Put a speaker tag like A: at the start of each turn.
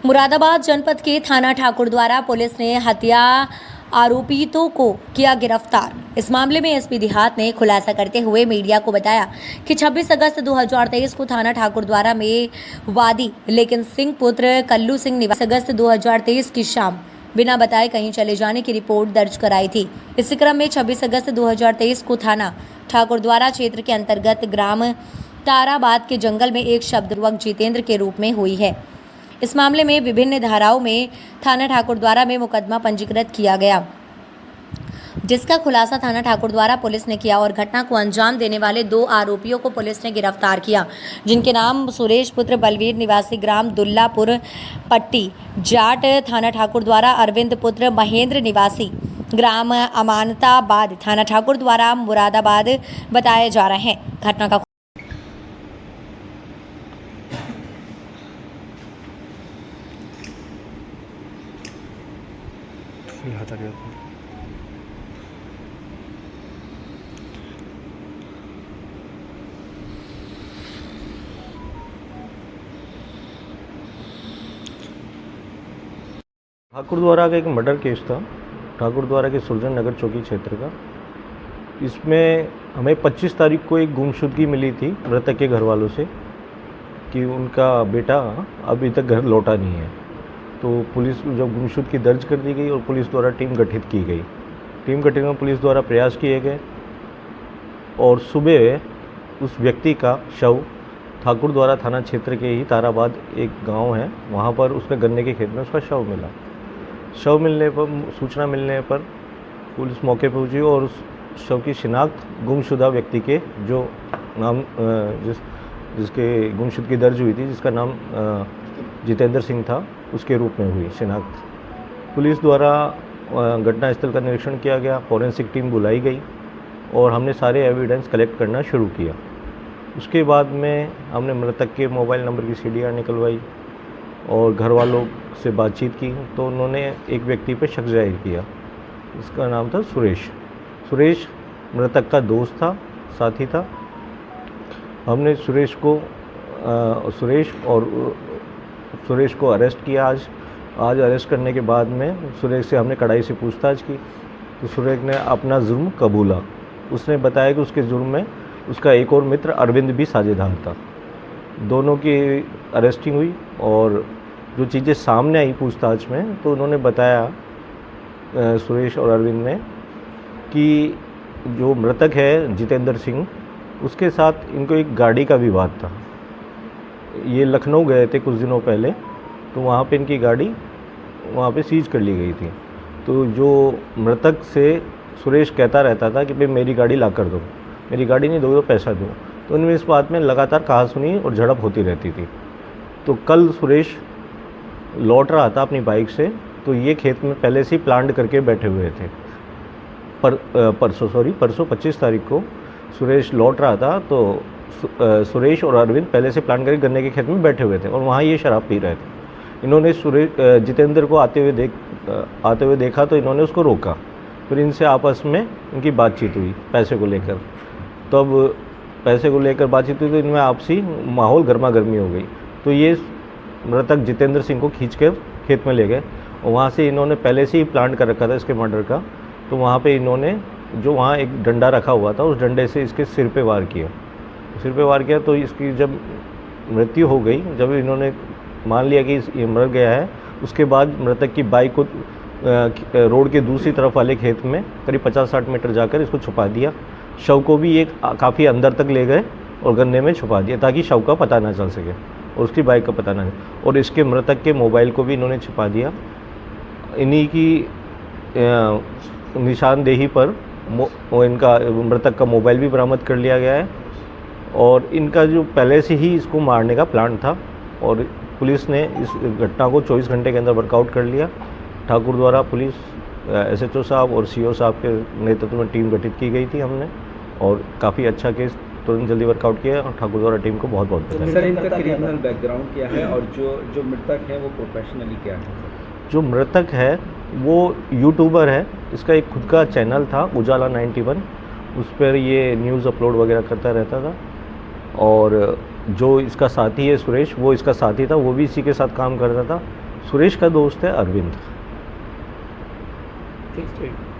A: मुरादाबाद जनपद के थाना ठाकुर द्वारा पुलिस ने हत्या आरोपितों को किया गिरफ्तार। इस मामले में एसपी देहात ने खुलासा करते हुए मीडिया को बताया कि 26 अगस्त 2023 को थाना ठाकुर द्वारा में वादी लेकिन सिंह पुत्र कल्लू सिंह निवासी अगस्त 2023 की शाम बिना बताए कहीं चले जाने की रिपोर्ट दर्ज कराई थी। इसी क्रम में 26 अगस्त 2023 को थाना ठाकुर द्वारा क्षेत्र के अंतर्गत ग्राम ताराबाद के जंगल में एक शब्दपूर्वक जितेंद्र के रूप में हुई है। इस मामले में विभिन्न धाराओं में थाना ठाकुर द्वारा में मुकदमा पंजीकृत किया गया, जिसका खुलासा थाना ठाकुर द्वारा पुलिस ने किया और घटना को अंजाम देने वाले 2 आरोपियों को पुलिस ने गिरफ्तार किया, जिनके नाम सुरेश पुत्र बलवीर निवासी ग्राम दुल्लापुर पट्टी जाट थाना ठाकुर द्वारा, अरविंद पुत्र महेंद्र निवासी ग्राम अमानताबाद थाना ठाकुर द्वारा मुरादाबाद बताए जा रहे हैं। घटना का
B: ठाकुर द्वारा का एक मर्डर केस था, ठाकुर द्वारा के सुरजन नगर चौकी क्षेत्र का। इसमें हमें 25 तारीख को एक गुमशुदगी मिली थी मृतक के घर वालों से कि उनका बेटा अभी तक घर लौटा नहीं है। तो पुलिस जब गुमशुदगी दर्ज कर दी गई और पुलिस द्वारा टीम गठित की गई। टीम गठित में पुलिस द्वारा प्रयास किए गए और सुबह उस व्यक्ति का शव ठाकुर द्वारा थाना क्षेत्र के ही ताराबाद एक गांव है, वहां पर उसके गन्ने के खेत में उसका शव मिला। शव मिलने पर, सूचना मिलने पर पुलिस मौके पर पहुंची और उस शव की शिनाख्त गुमशुदा व्यक्ति के जो नाम जिसके गुमशुदगी दर्ज हुई थी, जिसका नाम जितेंद्र सिंह था, उसके रूप में हुई शिनाख्त। पुलिस द्वारा घटनास्थल का निरीक्षण किया गया, फॉरेंसिक टीम बुलाई गई और हमने सारे एविडेंस कलेक्ट करना शुरू किया। उसके बाद में हमने मृतक के मोबाइल नंबर की सीडीआर निकलवाई और घर वालों से बातचीत की तो उन्होंने एक व्यक्ति पर शक जाहिर किया। इसका नाम था सुरेश मृतक का दोस्त था, साथी था। हमने सुरेश को अरेस्ट किया। आज अरेस्ट करने के बाद में सुरेश से हमने कड़ाई से पूछताछ की तो सुरेश ने अपना जुर्म कबूला। उसने बताया कि उसके जुर्म में उसका एक और मित्र अरविंद भी साझेदार था। दोनों की अरेस्टिंग हुई और जो चीज़ें सामने आई पूछताछ में तो उन्होंने बताया सुरेश और अरविंद ने कि जो मृतक है जितेंद्र सिंह, उसके साथ इनको एक गाड़ी का विवाद था। ये लखनऊ गए थे कुछ दिनों पहले, तो वहाँ पे इनकी गाड़ी वहाँ पे सीज कर ली गई थी। तो जो मृतक से सुरेश कहता रहता था कि भाई मेरी गाड़ी ला कर दो, मेरी गाड़ी नहीं दोगे तो पैसा दो। तो उनमें इस बात में लगातार कहासुनी और झड़प होती रहती थी। तो कल सुरेश लौट रहा था अपनी बाइक से, तो ये खेत में पहले से ही प्लांट करके बैठे हुए थे। परसों 25 तारीख को सुरेश लौट रहा था तो सुरेश और अरविंद पहले से प्लांट करके गन्ने के खेत में बैठे हुए थे और वहाँ ये शराब पी रहे थे। इन्होंने जितेंद्र को आते हुए देखा तो इन्होंने उसको रोका। फिर इनसे आपस में इनकी बातचीत हुई पैसे को लेकर। तब पैसे को लेकर बातचीत हुई तो इनमें आपसी माहौल गर्मा गर्मी हो गई। तो ये मृतक जितेंद्र सिंह को खींचकर खेत में ले गए और वहाँ से इन्होंने पहले से ही प्लान कर रखा था इसके मर्डर का। तो वहाँ पे इन्होंने जो वहाँ एक डंडा रखा हुआ था, उस डंडे से इसके सिर पे वार किया। तो इसकी जब मृत्यु हो गई, जब इन्होंने मान लिया कि ये मर गया है, उसके बाद मृतक की बाइक को रोड के दूसरी तरफ वाले खेत में करीब 50-60 मीटर जाकर इसको छुपा दिया। शव को भी एक काफ़ी अंदर तक ले गए और गन्ने में छुपा दिया ताकि शव का पता ना चल सके और उसकी बाइक का पता ना चले। और इसके मृतक के मोबाइल को भी इन्होंने छुपा दिया। इन्हीं की निशानदेही पर इनका मृतक का मोबाइल भी बरामद कर लिया गया है और इनका जो पहले से ही इसको मारने का प्लान था और पुलिस ने इस घटना को 24 घंटे के अंदर वर्कआउट कर लिया। ठाकुर द्वारा पुलिस SHO साहब और CO साहब के नेतृत्व में टीम गठित की गई थी हमने और काफ़ी अच्छा केस तुरंत जल्दी वर्कआउट किया और ठाकुर द्वारा टीम को बहुत बधाई।
C: सर, इनका क्रिमिनल बैकग्राउंड क्या है और जो मृतक है वो प्रोफेशनली क्या है?
B: जो मृतक है वो यूट्यूबर है। इसका एक खुद का चैनल था उजाला 91, उस पर ये न्यूज़ अपलोड वगैरह करता रहता था। और जो इसका साथी है सुरेश, वो इसका साथी था, वो भी इसी के साथ काम करता था। सुरेश का दोस्त है अरविंद।
C: ठीक।